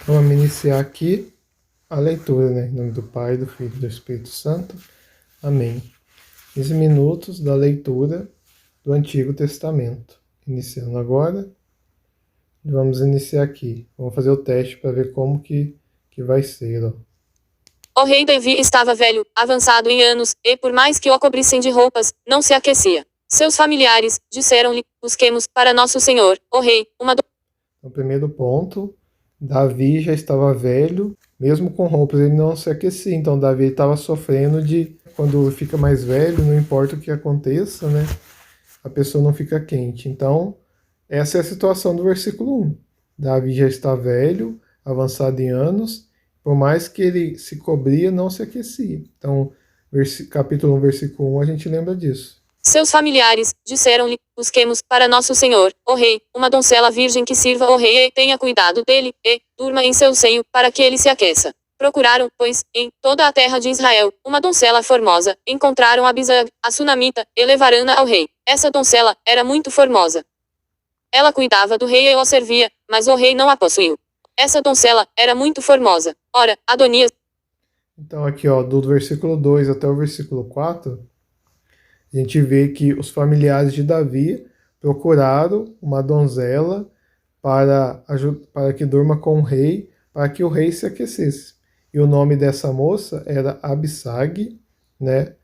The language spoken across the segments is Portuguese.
Vamos iniciar aqui a leitura, né? Em nome do Pai, do Filho e do Espírito Santo. Amém. 15 minutos da leitura do Antigo Testamento. Iniciando agora. Vamos iniciar aqui. Vamos fazer o teste para ver como que vai ser, ó. O rei Davi estava velho, avançado em anos, e por mais que o cobrissem de roupas, não se aquecia. Seus familiares disseram-lhe: busquemos para nosso senhor, o rei, uma Então, primeiro ponto, Davi já estava velho, mesmo com roupas ele não se aquecia. Então Davi estava sofrendo de, quando fica mais velho, não importa o que aconteça, né? A pessoa não fica quente. Então, essa é a situação do versículo 1. Davi já está velho, avançado em anos, por mais que ele se cobria, não se aquecia. Então, capítulo 1, versículo 1, a gente lembra disso. Seus familiares disseram-lhe: busquemos para nosso senhor, o rei, uma donzela virgem que sirva ao rei e tenha cuidado dele, e durma em seu seio, para que ele se aqueça. Procuraram, pois, em toda a terra de Israel, uma donzela formosa. Encontraram Abisag, a sunamita, e levaram-na ao rei. Essa donzela era muito formosa. Ela cuidava do rei e o servia, mas o rei não a possuiu. Essa donzela era muito formosa. Ora, Adonias. Então, aqui, ó, do versículo 2 até o versículo 4, a gente vê que os familiares de Davi procuraram uma donzela para que durma com o rei, para que o rei se aquecesse. E o nome dessa moça era Abissag, né?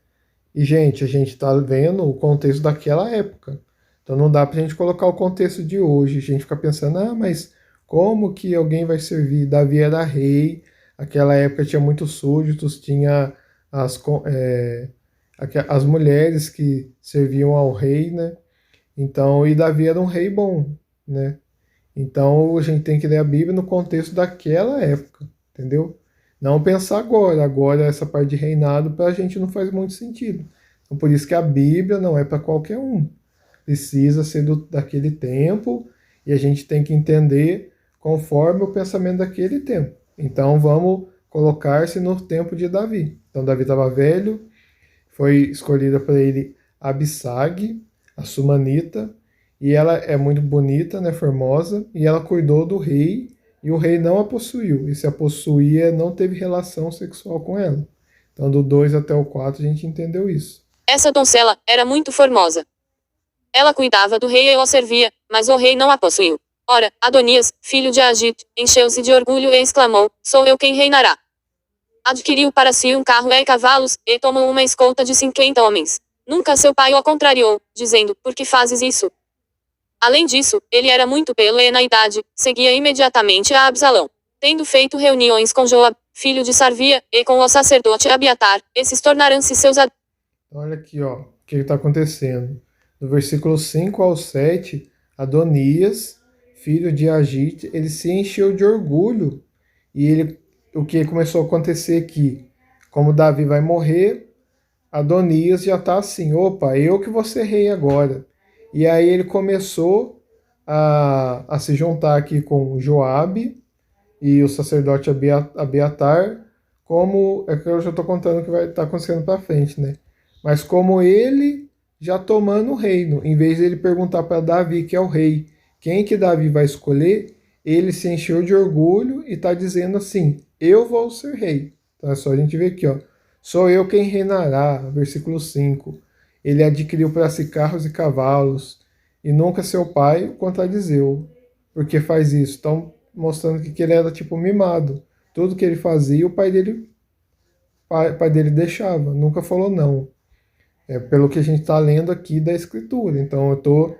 E, gente, a gente está vendo o contexto daquela época. Então não dá para a gente colocar o contexto de hoje. A gente fica pensando, mas como que alguém vai servir? Davi era rei, aquela época tinha muitos súditos, tinha as, as mulheres que serviam ao rei, né? Então, e Davi era um rei bom, né? Então a gente tem que ler a Bíblia no contexto daquela época, entendeu? Não pensar agora. Agora essa parte de reinado para a gente não faz muito sentido. Então por isso que a Bíblia não é para qualquer um. Precisa ser daquele tempo e a gente tem que entender conforme o pensamento daquele tempo. Então vamos colocar-se no tempo de Davi. Então Davi estava velho, foi escolhida para ele Abissag, a Sumanita, e ela é muito bonita, né, formosa, e ela cuidou do rei, e o rei não a possuiu, e se a possuía, não teve relação sexual com ela. Então, do 2 até o 4, a gente entendeu isso. Essa donzela era muito formosa. Ela cuidava do rei e o servia, mas o rei não a possuiu. Ora, Adonias, filho de Agite, encheu-se de orgulho e exclamou: sou eu quem reinará. Adquiriu para si um carro e cavalos, e tomou uma escolta de 50 homens. Nunca seu pai o contrariou, dizendo: por que fazes isso? Além disso, ele era muito belo e na idade, seguia imediatamente a Absalão. Tendo feito reuniões com Joab, filho de Sarvia, e com o sacerdote Abiatar, esses tornaram-se seus Olha aqui, ó, o que está acontecendo. Do versículo 5 ao 7, Adonias, filho de Agite, ele se encheu de orgulho. E o que começou a acontecer aqui? Como Davi vai morrer, Adonias já está assim, opa, eu que vou ser rei agora. E aí ele começou a se juntar aqui com Joabe e o sacerdote Abiatar, como é que eu já estou contando que vai estar acontecendo para frente, né? Mas como ele já tomando o reino, em vez de ele perguntar para Davi, que é o rei, quem que Davi vai escolher, ele se encheu de orgulho e está dizendo assim, eu vou ser rei. Então é só a gente ver aqui, ó. Sou eu quem reinará, versículo 5. Ele adquiriu para si carros e cavalos, e nunca seu pai o contradizeu. Porque faz isso? Estão mostrando que ele era tipo mimado. Tudo que ele fazia, pai dele deixava, nunca falou não. É pelo que a gente está lendo aqui da escritura. Então eu estou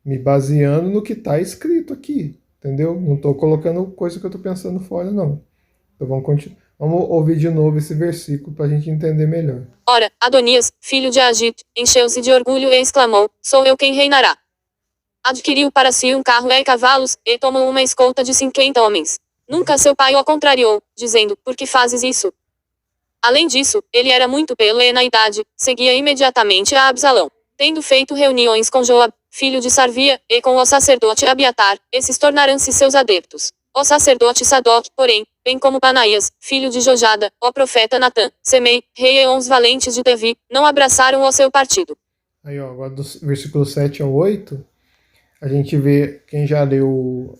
me baseando no que está escrito aqui, entendeu? Não estou colocando coisa que eu estou pensando fora, não. Então vamos continuar. Vamos ouvir de novo esse versículo para a gente entender melhor. Ora, Adonias, filho de Agite, encheu-se de orgulho e exclamou: sou eu quem reinará. Adquiriu para si um carro e cavalos, e tomou uma escolta de 50 homens. Nunca seu pai o contrariou, dizendo: por que fazes isso? Além disso, ele era muito belo e na idade, seguia imediatamente a Absalão. Tendo feito reuniões com Joab, filho de Sarvia, e com o sacerdote Abiatar, esses tornaram-se seus adeptos. O sacerdote Sadoc, porém, bem como Banaías, filho de Jojada, o profeta Natã, Semei, rei e uns valentes de Davi, não abraçaram o seu partido. Aí, ó, agora do versículo 7 ao 8, a gente vê, quem já leu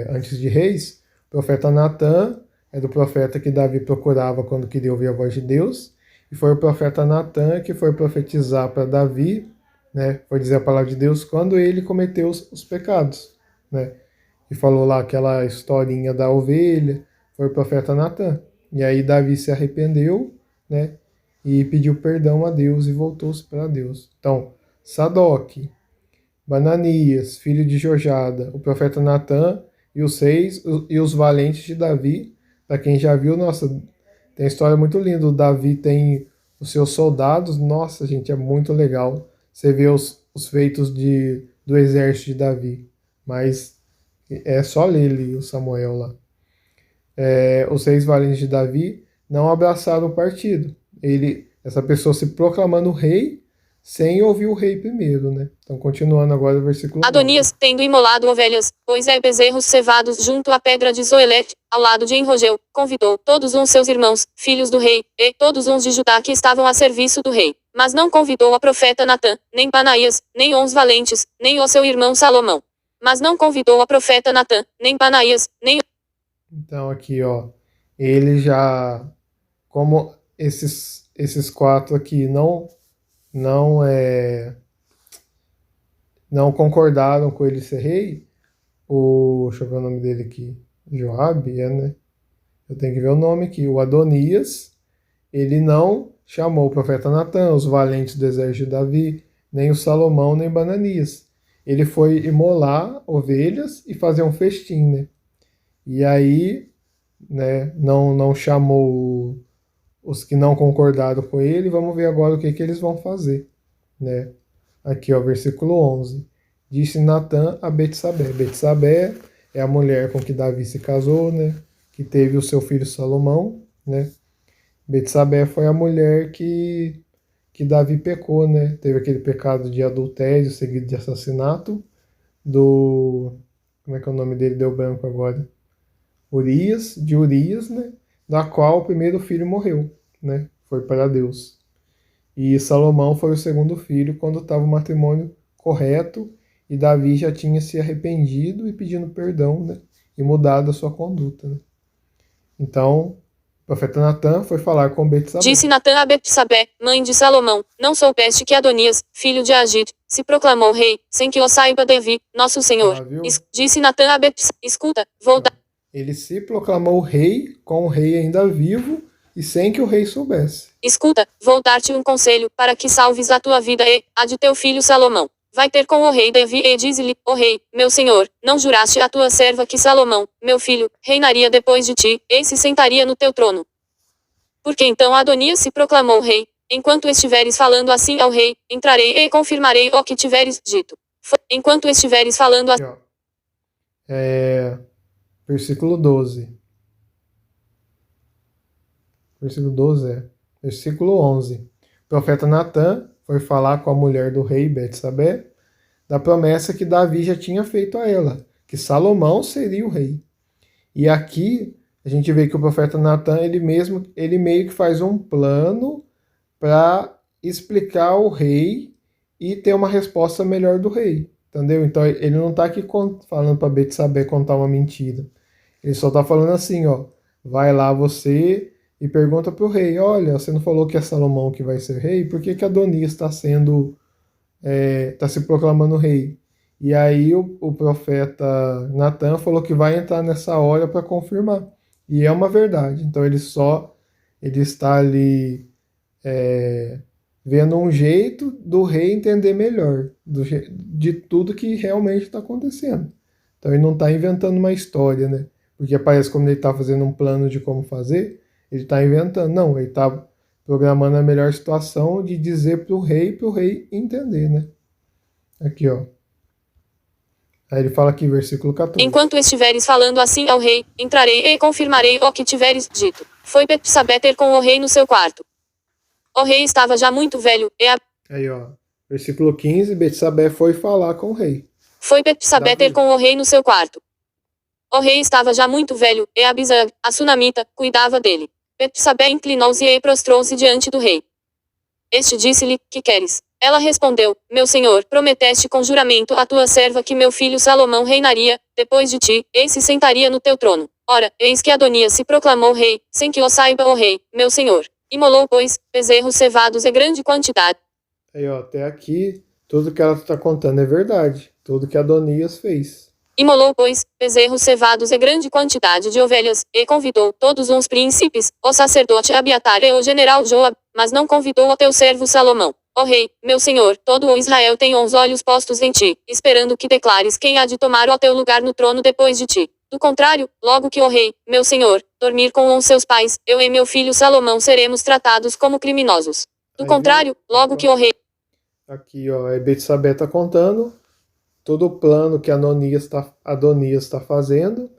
antes de Reis, O profeta Natã era o profeta que Davi procurava quando queria ouvir a voz de Deus. E foi o profeta Natã que foi profetizar para Davi, né? Foi dizer a palavra de Deus quando ele cometeu os pecados, né? E falou lá aquela historinha da ovelha. Foi o profeta Natã. E aí Davi se arrependeu, né? E pediu perdão a Deus e voltou-se para Deus. Então, Sadoque, Bananias, filho de Jojada, o profeta Natã e os reis e os valentes de Davi. Para quem já viu, nossa, tem história muito linda. O Davi tem os seus soldados. Nossa, gente, é muito legal. Você vê os feitos do exército de Davi. Mas é só ler ali o Samuel lá. Os reis valentes de Davi não abraçaram o partido. Essa pessoa se proclamando rei sem ouvir o rei primeiro, né? Então, continuando agora o versículo 9. Adonias, tendo imolado ovelhas, pois bezerros cevados junto à pedra de Zoelete, ao lado de Enrogel, convidou todos os seus irmãos, filhos do rei, e todos os de Judá que estavam a serviço do rei. Mas não convidou a profeta Natã, nem Banaías, nem os valentes, nem o seu irmão Salomão. Mas não convidou a profeta Natã, nem Banaías, nem... Então, aqui, ó, ele já... Como esses quatro aqui não concordaram com ele ser rei, deixa eu ver o nome dele aqui, Joabe, né? Eu tenho que ver o nome aqui, o Adonias, ele não chamou o profeta Natã, os valentes do exército de Davi, nem o Salomão, nem Bananias. Ele foi imolar ovelhas e fazer um festim, né? E aí, né, não chamou os que não concordaram com ele. Vamos ver agora o que eles vão fazer, né? Aqui, ó, versículo 11. Disse Natã a Betsabé. Betsabé é a mulher com que Davi se casou, né? Que teve o seu filho Salomão, né? Betsabé foi a mulher que Davi pecou, né? Teve aquele pecado de adultério seguido de assassinato como é que é o nome dele? Deu branco agora. De Urias, né? Da qual o primeiro filho morreu, né? Foi para Deus. E Salomão foi o segundo filho quando estava o matrimônio correto e Davi já tinha se arrependido e pedindo perdão, né? E mudado a sua conduta, né? Então, o profeta Natã foi falar com Betsabé. Disse Natã a Betsabé, mãe de Salomão, não soubeste que Adonias, filho de Agite, se proclamou rei, sem que o saiba Davi, nosso senhor. Disse Natã a Betsabé, escuta, vou dar... Ele se proclamou rei, com o rei ainda vivo, e sem que o rei soubesse. Escuta, vou dar-te um conselho, para que salves a tua vida e a de teu filho Salomão. Vai ter com o rei Davi e diz-lhe, ó rei, meu senhor, não juraste a tua serva que Salomão, meu filho, reinaria depois de ti, e se sentaria no teu trono? Porque então Adonias se proclamou rei. Enquanto estiveres falando assim ao rei, entrarei e confirmarei o que tiveres dito. Enquanto estiveres falando assim... Versículo 12. Versículo 12 Versículo 11. O profeta Natã foi falar com a mulher do rei Betsabé da promessa que Davi já tinha feito a ela, que Salomão seria o rei. E aqui a gente vê que o profeta Natã, ele meio que faz um plano para explicar ao rei e ter uma resposta melhor do rei, entendeu? Então ele não está aqui falando para Betsabé contar uma mentira. Ele só está falando assim, ó, vai lá você e pergunta para o rei, olha, você não falou que é Salomão que vai ser rei? Por que Adonias está se proclamando rei? E aí o profeta Natã falou que vai entrar nessa hora para confirmar. E é uma verdade. Então ele está ali vendo um jeito do rei entender melhor de tudo que realmente está acontecendo. Então ele não está inventando uma história, né? Porque parece como ele está fazendo um plano de como fazer, ele está inventando. Não, ele está programando a melhor situação de dizer para o rei entender, né? Aqui, ó. Aí ele fala aqui, versículo 14. Enquanto estiveres falando assim ao rei, entrarei e confirmarei o que tiveres dito. Foi Betsabé ter com o rei no seu quarto. O rei estava já muito velho, Aí, ó. Versículo 15, Betsabé foi falar com o rei. Foi Betsabé ter com o rei no seu quarto. O rei estava já muito velho, e Abisag, a sunamita, cuidava dele. Betsabé inclinou-se e prostrou-se diante do rei. Este disse-lhe, que queres? Ela respondeu, meu senhor, prometeste com juramento à tua serva que meu filho Salomão reinaria, depois de ti, e se sentaria no teu trono. Ora, eis que Adonias se proclamou rei, sem que o saiba o rei, meu senhor. Imolou, pois, bezerros cevados em grande quantidade. Aí, ó, até aqui, tudo que ela está contando é verdade. Tudo que Adonias fez. Imolou, pois, bezerros cevados em grande quantidade de ovelhas, e convidou todos os príncipes, o sacerdote Abiatar e o general Joab, mas não convidou o teu servo Salomão. Ó rei, meu senhor, todo o Israel tem os olhos postos em ti, esperando que declares quem há de tomar o teu lugar no trono depois de ti. Do contrário, logo que o rei, meu senhor, dormir com os seus pais, eu e meu filho Salomão seremos tratados como criminosos. Do Aí, contrário, logo que o rei... Aqui, ó, Betsabé está contando todo o plano que Adonias está fazendo.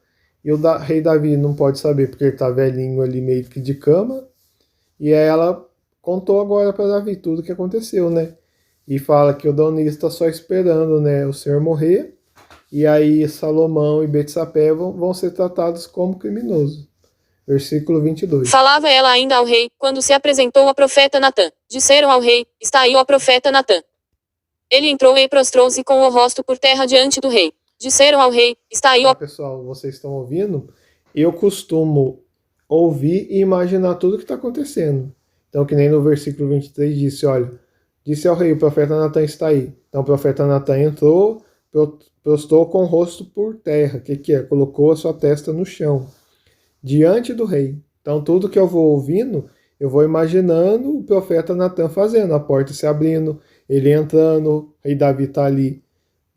E o rei Davi não pode saber porque ele está velhinho ali meio que de cama. E aí ela contou agora para Davi tudo o que aconteceu, né? E fala que o Adonias está só esperando, né, o senhor morrer. E aí Salomão e Betsabé vão ser tratados como criminosos. Versículo 22. Falava ela ainda ao rei, quando se apresentou o profeta Natã. Disseram ao rei, está aí o profeta Natã. Ele entrou e prostrou-se com o rosto por terra diante do rei. Disseram ao rei, está aí o... Pessoal, vocês estão ouvindo? Eu costumo ouvir e imaginar tudo o que está acontecendo. Então, que nem no versículo 23 disse, olha, disse ao rei, o profeta Natã está aí. Então o profeta Natã entrou, prostrou com o rosto por terra. O que é? Colocou a sua testa no chão, diante do rei. Então tudo que eu vou ouvindo, eu vou imaginando o profeta Natã fazendo, a porta se abrindo, ele entrando, o rei Davi está ali,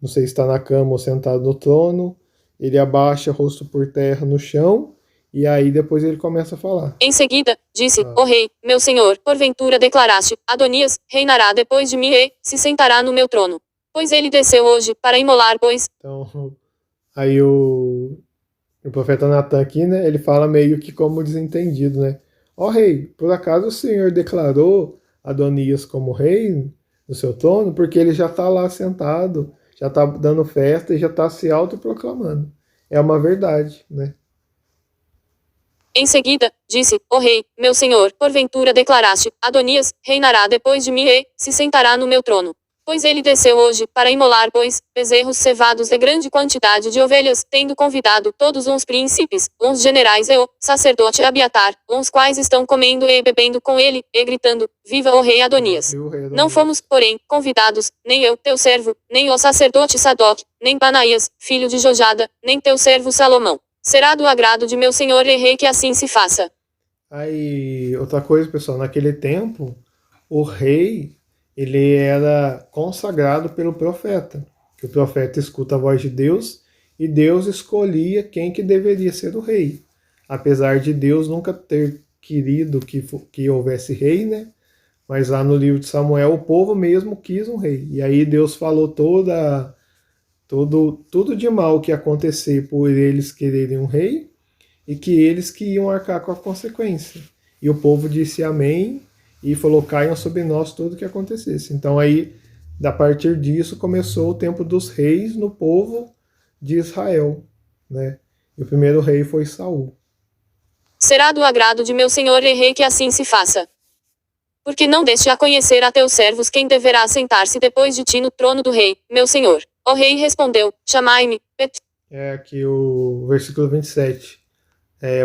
não sei se está na cama ou sentado no trono, ele abaixa o rosto por terra no chão, e aí depois ele começa a falar. Em seguida, disse, o rei, meu senhor, porventura declaraste, Adonias, reinará depois de mim e se sentará no meu trono. Pois ele desceu hoje, para imolar, pois... Então, aí o profeta Natã aqui, né, ele fala meio que como desentendido, né? Ó rei, por acaso o senhor declarou Adonias como rei no seu trono? Porque ele já está lá sentado, já está dando festa e já está se autoproclamando. É uma verdade, né? Em seguida, disse, o rei, meu senhor, porventura declaraste, Adonias, reinará depois de mim e se sentará no meu trono. Pois ele desceu hoje, para imolar, pois, bezerros cevados e grande quantidade de ovelhas, tendo convidado todos uns príncipes, uns generais e o sacerdote Abiatar, uns quais estão comendo e bebendo com ele, e gritando, viva o rei Adonias. Não fomos, porém, convidados, nem eu, teu servo, nem o sacerdote Sadoc, nem Banaías, filho de Jojada, nem teu servo Salomão. Será do agrado de meu senhor e rei que assim se faça. Aí, outra coisa, pessoal, naquele tempo, o rei... ele era consagrado pelo profeta, que o profeta escuta a voz de Deus e Deus escolhia quem que deveria ser o rei. Apesar de Deus nunca ter querido que houvesse rei, né? Mas lá no livro de Samuel o povo mesmo quis um rei. E aí Deus falou tudo de mal que ia acontecer por eles quererem um rei e que eles que iam arcar com a consequência. E o povo disse amém, e falou, caiam sobre nós tudo que acontecesse. Então aí, a partir disso, começou o tempo dos reis no povo de Israel, né? E o primeiro rei foi Saul. Será do agrado de meu senhor e rei que assim se faça. Porque não deste a conhecer a teus servos quem deverá sentar-se depois de ti no trono do rei, meu senhor. O rei respondeu, chamai-me. É aqui o versículo 27.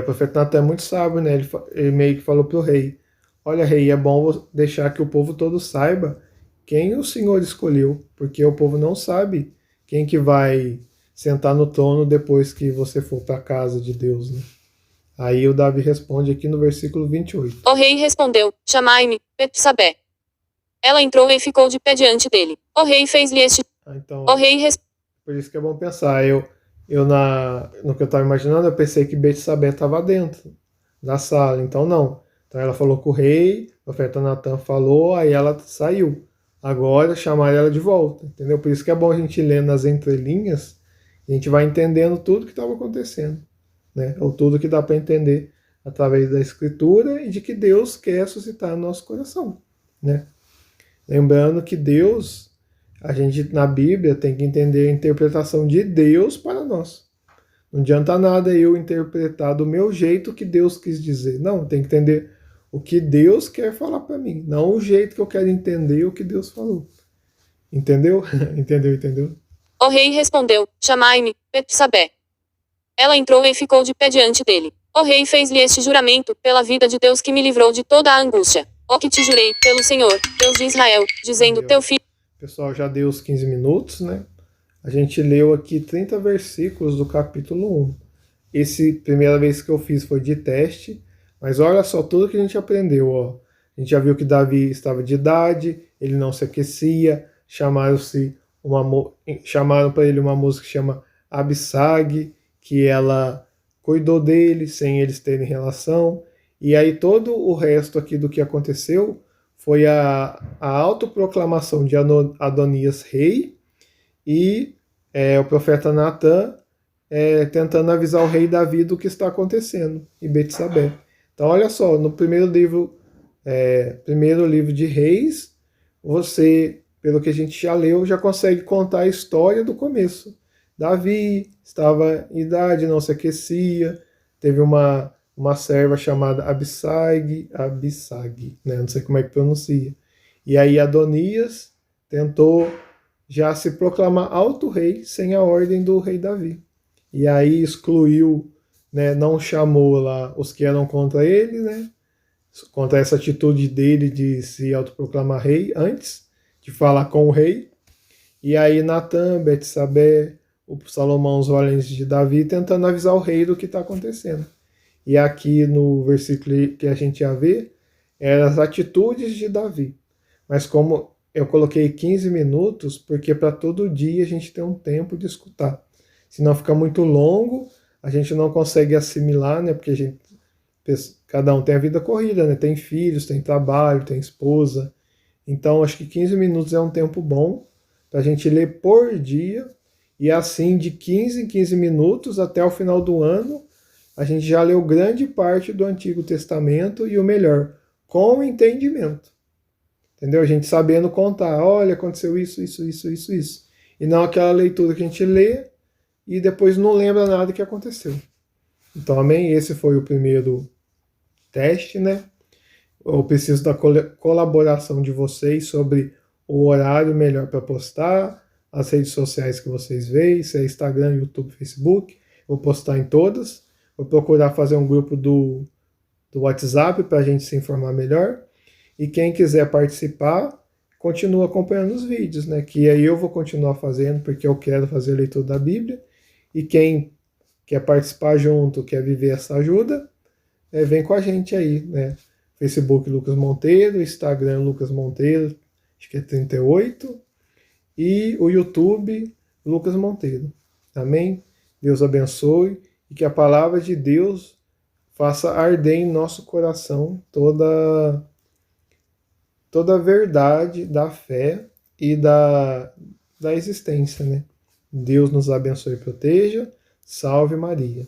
O profeta Natã é muito sábio, né? Ele meio que falou para o rei, olha, rei, é bom deixar que o povo todo saiba quem o Senhor escolheu, porque o povo não sabe quem que vai sentar no trono depois que você for para a casa de Deus, né? Aí o Davi responde aqui no versículo 28. O rei respondeu, chamai-me, Betsabé. Ela entrou e ficou de pé diante dele. O rei fez-lhe este... Então, o rei por isso que é bom pensar. No que eu estava imaginando, eu pensei que Betsabé estava dentro da sala, então não. Então ela falou com o rei, o profeta Natã falou, aí ela saiu. Agora chamaram ela de volta, entendeu? Por isso que é bom a gente ler nas entrelinhas, a gente vai entendendo tudo que estava acontecendo, né? Ou tudo que dá para entender através da escritura e de que Deus quer suscitar no nosso coração, né? Lembrando que Deus, a gente na Bíblia tem que entender a interpretação de Deus para nós. Não adianta nada eu interpretar do meu jeito o que Deus quis dizer. Não, tem que entender o que Deus quer falar para mim, não o jeito que eu quero entender o que Deus falou. Entendeu? Entendeu? O rei respondeu, chamai-me, Betsabé. Ela entrou e ficou de pé diante dele. O rei fez-lhe este juramento, pela vida de Deus que me livrou de toda a angústia. O que te jurei, pelo Senhor, Deus de Israel, dizendo, teu filho... Pessoal, já deu os 15 minutos, né? A gente leu aqui 30 versículos do capítulo 1. Primeira vez que eu fiz foi de teste, mas olha só tudo que a gente aprendeu, ó. A gente já viu que Davi estava de idade, ele não se aquecia, chamaram para ele uma moça que chama Abissag, que ela cuidou dele sem eles terem relação. E aí todo o resto aqui do que aconteceu foi a autoproclamação de Adonias rei e o profeta Natan tentando avisar o rei Davi do que está acontecendo em Betsabé. Então olha só, no primeiro livro de Reis, você, pelo que a gente já leu, já consegue contar a história do começo. Davi estava em idade, não se aquecia, teve uma serva chamada Abissag, né? Não sei como é que pronuncia. E aí Adonias tentou já se proclamar auto-rei sem a ordem do rei Davi. E aí excluiu, né, não chamou lá os que eram contra ele, né, contra essa atitude dele de se autoproclamar rei antes de falar com o rei. E aí Natan, Betsabé, o Salomão, os valentes de Davi, tentando avisar o rei do que está acontecendo. E aqui no versículo que a gente ia ver, eram as atitudes de Davi. Mas como eu coloquei 15 minutos, porque para todo dia a gente tem um tempo de escutar. Senão fica muito longo, a gente não consegue assimilar, né? Porque cada um tem a vida corrida, né? Tem filhos, tem trabalho, tem esposa. Então acho que 15 minutos é um tempo bom para a gente ler por dia. E assim, de 15 em 15 minutos até o final do ano, a gente já leu grande parte do Antigo Testamento e o melhor, com entendimento. Entendeu? A gente sabendo contar, olha, aconteceu isso. E não aquela leitura que a gente lê e depois não lembra nada que aconteceu. Então, amém? Esse foi o primeiro teste, né? Eu preciso da colaboração de vocês sobre o horário melhor para postar, as redes sociais que vocês veem, se é Instagram, YouTube, Facebook. Vou postar em todas. Vou procurar fazer um grupo do WhatsApp para a gente se informar melhor. E quem quiser participar, continua acompanhando os vídeos, né? Que aí eu vou continuar fazendo, porque eu quero fazer a leitura da Bíblia. E quem quer participar junto, quer viver essa ajuda, vem com a gente aí, né? Facebook Lucas Monteiro, Instagram Lucas Monteiro, acho que é 38, e o YouTube Lucas Monteiro. Amém? Deus abençoe e que a palavra de Deus faça arder em nosso coração toda a verdade da fé e da existência, né? Deus nos abençoe e proteja. Salve Maria.